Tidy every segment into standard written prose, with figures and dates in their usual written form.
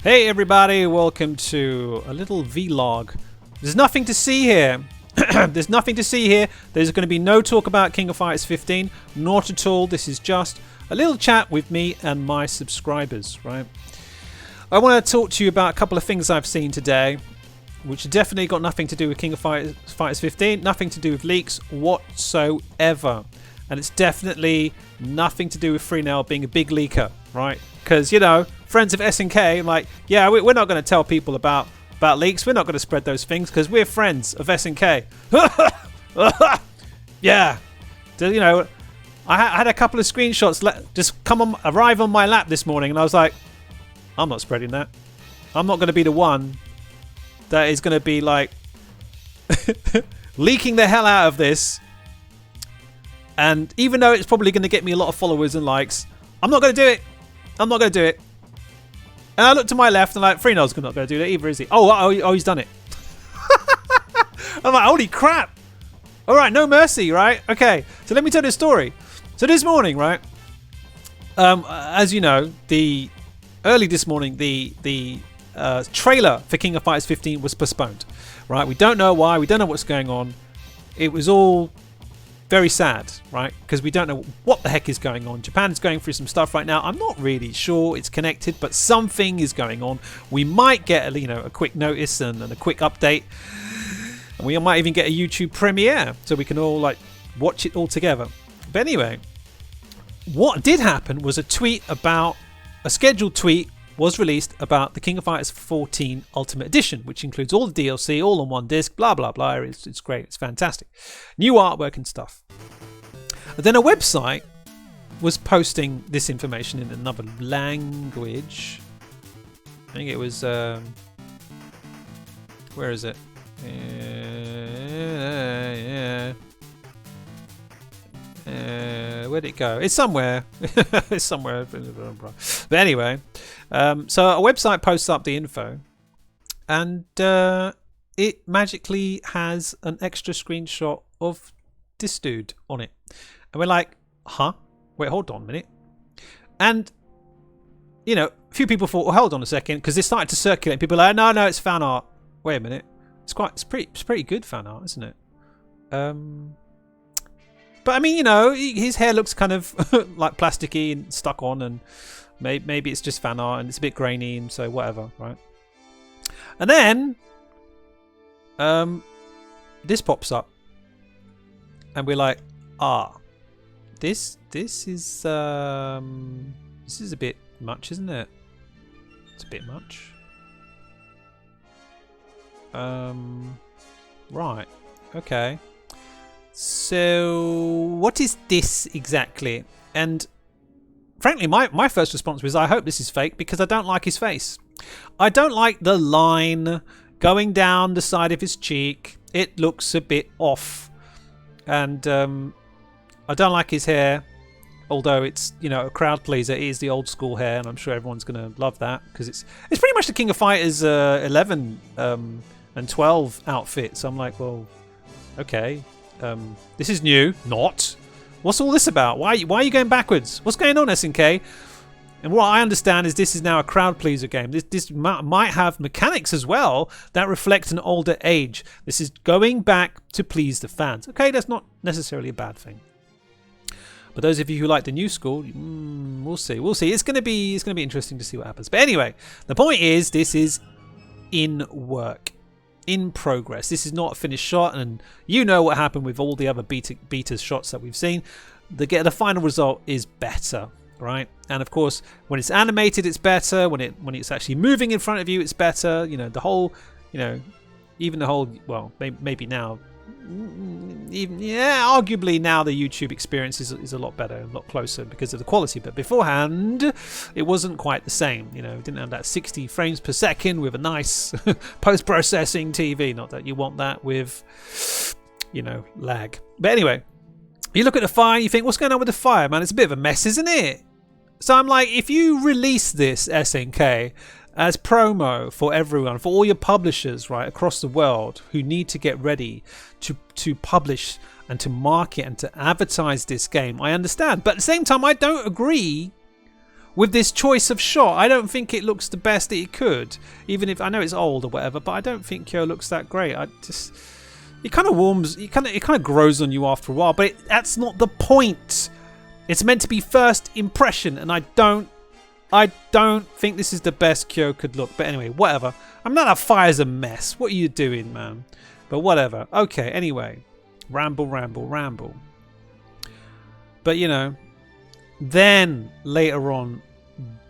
Hey everybody, welcome to a little vlog. There's nothing to see here. There's nothing to see here. There's going to be no talk about King of Fighters 15. Not at all. This is just a little chat with me and my subscribers, right? I want to talk to you about a couple of things I've seen today, which definitely got nothing to do with King of Fighters 15, nothing to do with leaks whatsoever. And it's definitely nothing to do with Freenell being a big leaker, right? Because, you know, friends of SNK, like, yeah, we're not going to tell people about leaks. We're not going to spread those things because we're friends of SNK. Yeah. So, you know, I had a couple of screenshots just arrive on my lap this morning, and I was like, I'm not spreading that. I'm not going to be the one that is going to be, like, leaking the hell out of this. And even though it's probably going to get me a lot of followers and likes, I'm not going to do it. I'm not going to do it. And I look to my left and like, Freenell's not going to do that either, is he? Oh, he's done it. I'm like, holy crap. All right, no mercy, right? Okay, so let me tell you a story. So this morning, right, as you know, early this morning, the trailer for King of Fighters 15 was postponed, right? We don't know why. We don't know what's going on. It was all very sad, right? Because we don't know what the heck is going on. Japan is going through some stuff right now. I'm not really sure it's connected, but something is going on. We might get a quick notice and a quick update, and we might even get a YouTube premiere so we can all like watch it all together. But anyway, what did happen was a scheduled tweet was released about the King of Fighters 14 Ultimate Edition, which includes all the DLC, all on one disc, blah, blah, blah. It's great. It's fantastic. New artwork and stuff. And then a website was posting this information in another language. I think it was... where is it? Where'd it go? It's somewhere. It's somewhere. But anyway, so a website posts up the info, and it magically has an extra screenshot of this dude on it, and we're like, huh? Wait, hold on a minute. And you know, a few people thought, well, hold on a second, because it started to circulate. People are like, no, it's fan art. Wait a minute. It's pretty good fan art, isn't it? But I mean, you know, his hair looks kind of like plasticky and stuck on, and maybe it's just fan art and it's a bit grainy, and so whatever, right? And then this pops up, and we're like, this is a bit much, isn't it? It's a bit much. Right. Okay. So what is this exactly? And frankly, my first response was, I hope this is fake, because I don't like his face. I don't like the line going down the side of his cheek. It looks a bit off. And I don't like his hair, although it's, you know, a crowd pleaser. It is the old school hair, and I'm sure everyone's going to love that, because it's pretty much the King of Fighters 11 and 12 outfit. So I'm like, well, okay. This is new. Not. What's all this about? Why are you going backwards? What's going on, SNK? And what I understand is this is now a crowd pleaser game. This might have mechanics as well that reflect an older age. This is going back to please the fans. Okay, that's not necessarily a bad thing. But those of you who like the new school, we'll see. We'll see. It's going to be interesting to see what happens. But anyway, the point is, this is in work. In progress. This is not a finished shot, and you know what happened with all the other beta shots that we've seen. The final result is better, right? And of course, when it's animated, it's better. When it's actually moving in front of you, it's better. You know, the whole, you know, even the whole. Well, maybe now, arguably now the YouTube experience is a lot better, a lot closer because of the quality. But beforehand, it wasn't quite the same. You know, it didn't have that 60 frames per second with a nice post-processing TV. Not that you want that with, you know, lag. But anyway, you look at the fire, you think, what's going on with the fire, man? It's a bit of a mess, isn't it? So I'm like, if you release this SNK as promo for everyone, for all your publishers right across the world who need to get ready to publish and to market and to advertise this game, I understand. But at the same time, I don't agree with this choice of shot. I don't think it looks the best that it could, even if I know it's old or whatever, but I don't think Kyo looks that great. It kind of warms, it kind of grows on you after a while, but that's not the point. It's meant to be first impression, and I don't think this is the best Kyo could look. But anyway, whatever. I'm not. That fire's a mess. What are you doing, man? But whatever. Okay. Anyway, ramble. But you know, then later on,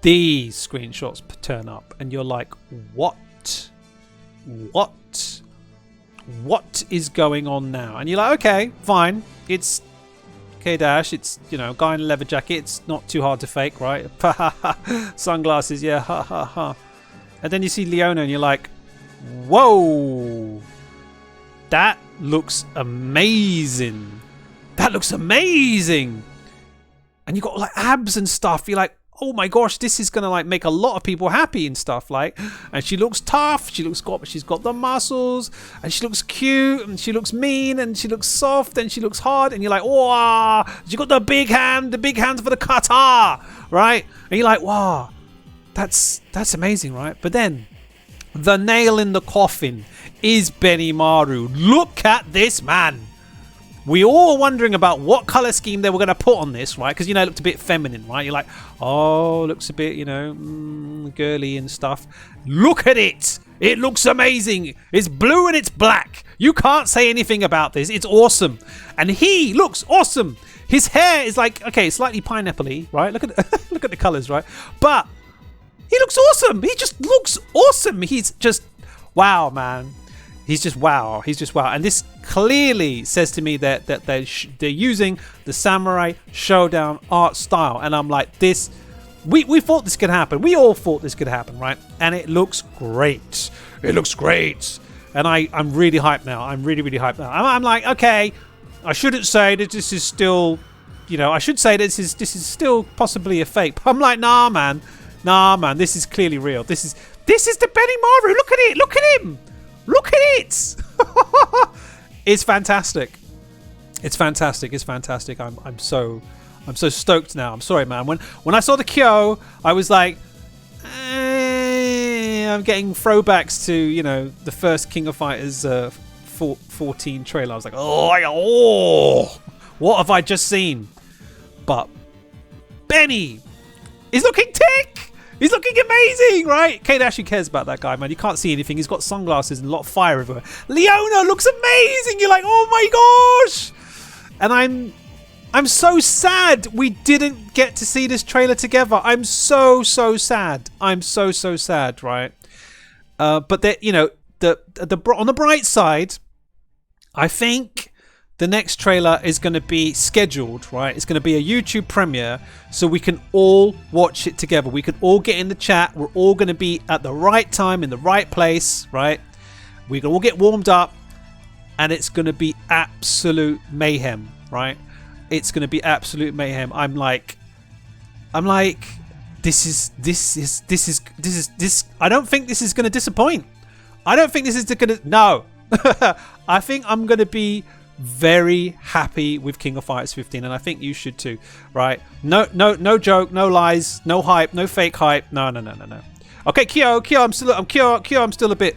these screenshots turn up, and you're like, what? What is going on now? And you're like, okay, fine. It's K-Dash. It's, you know, guy in a leather jacket. It's not too hard to fake, right? Sunglasses, yeah, ha ha ha. And then you see Leona and you're like, whoa, that looks amazing. That looks amazing. And you got like abs and stuff. You're like, oh my gosh, this is gonna like make a lot of people happy and stuff, like. And she looks tough, she's got the muscles, and she looks cute, and she looks mean, and she looks soft, and she looks hard, and you're like, wow, she got the big hands for the kata, right? And you're like, wow, that's amazing, right? But then the nail in the coffin is Benimaru. Look at this man. We all were wondering about what colour scheme they were going to put on this, right? Because, you know, it looked a bit feminine, right? You're like, oh, looks a bit, you know, girly and stuff. Look at it. It looks amazing. It's blue and it's black. You can't say anything about this. It's awesome. And he looks awesome. His hair is like, okay, slightly pineapple-y, right? Look at look at the colours, right? But he looks awesome. He just looks awesome. He's just, wow, man. He's just wow. And this clearly says to me that they're using the Samurai Showdown art style. And I'm like, this, we thought this could happen. We all thought this could happen, right? And it looks great. It looks great. And I'm really hyped now. I'm really, really hyped now. I'm like, okay, I shouldn't say that this is still, you know, I should say this is still possibly a fake. But I'm like, nah, man, this is clearly real. This is the Benimaru. Look at it. Look at him. Look at it! It's fantastic. It's fantastic. I'm so stoked now. I'm sorry, man. When I saw the Kyo, I was like, I'm getting throwbacks to, you know, the first King of Fighters 14 trailer. I was like, oh, what have I just seen? But Benny is looking tick. He's looking amazing, right? K-Dash, who cares about that guy, man? You can't see anything. He's got sunglasses and a lot of fire everywhere. Leona looks amazing. You're like, oh my gosh. And I'm so sad we didn't get to see this trailer together. I'm so sad. I'm so sad, right? But you know, on the bright side, I think the next trailer is going to be scheduled, right? It's going to be a YouTube premiere, so we can all watch it together. We can all get in the chat. We're all going to be at the right time, in the right place, right? We can all get warmed up, and it's going to be absolute mayhem, right? It's going to be absolute mayhem. I'm like, this is. I don't think this is going to disappoint. I don't think this is going to. No, I think I'm going to be very happy with King of Fighters 15, and I think you should too, right? No joke, no lies, no hype, no fake hype. No. Okay, Kyo, I'm still a bit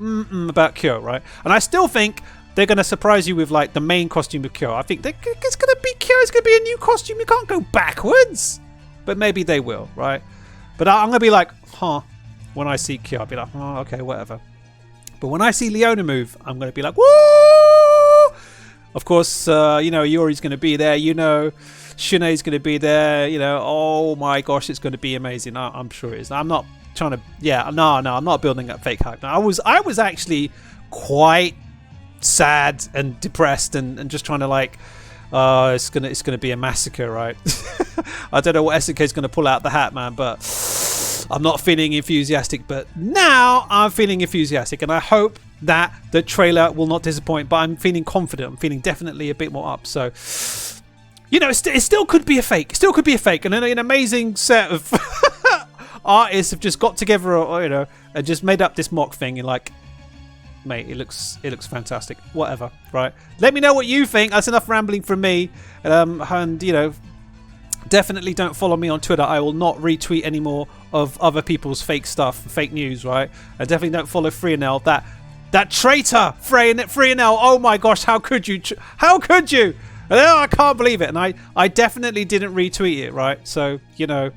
about Kyo, right? And I still think they're gonna surprise you with like the main costume of Kyo. I think it's gonna be Kyo. It's gonna be a new costume. You can't go backwards, but maybe they will, right? But I'm gonna be like, when I see Kyo, I'll be like, okay, whatever. But when I see Leona move, I'm gonna be like, woo! Of course, you know, Yuri's going to be there. You know, Shune's going to be there. You know, oh my gosh, it's going to be amazing. I'm sure it is. I'm not trying to. Yeah, no, I'm not building up fake hype. No, I was actually quite sad and depressed and just trying to like, it's gonna be a massacre, right? I don't know what SNK is going to pull out the hat, man, but I'm not feeling enthusiastic. But now I'm feeling enthusiastic, and I hope that the trailer will not disappoint, but I'm feeling confident. I'm feeling definitely a bit more up. So, you know, it still could be a fake. It still could be a fake. And then an amazing set of artists have just got together, or, you know, and just made up this mock thing. And like, mate, it looks fantastic. Whatever, right? Let me know what you think. That's enough rambling from me. And you know, Definitely don't follow me on Twitter. I will not retweet any more of other people's fake stuff, fake news, right? And definitely don't follow Freenel. That traitor, Freenel. Oh my gosh, how could you? How could you? Oh, I can't believe it. And I definitely didn't retweet it, right? So, you know,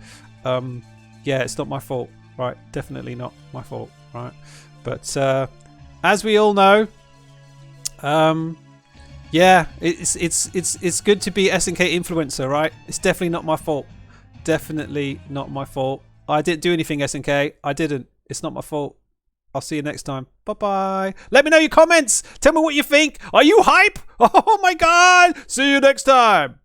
yeah, it's not my fault, right? Definitely not my fault, right? But as we all know, yeah, it's good to be SNK influencer, right? It's definitely not my fault. Definitely not my fault. I didn't do anything, SNK. I didn't. It's not my fault. I'll see you next time. Bye-bye. Let me know your comments. Tell me what you think. Are you hype? Oh my god. See you next time.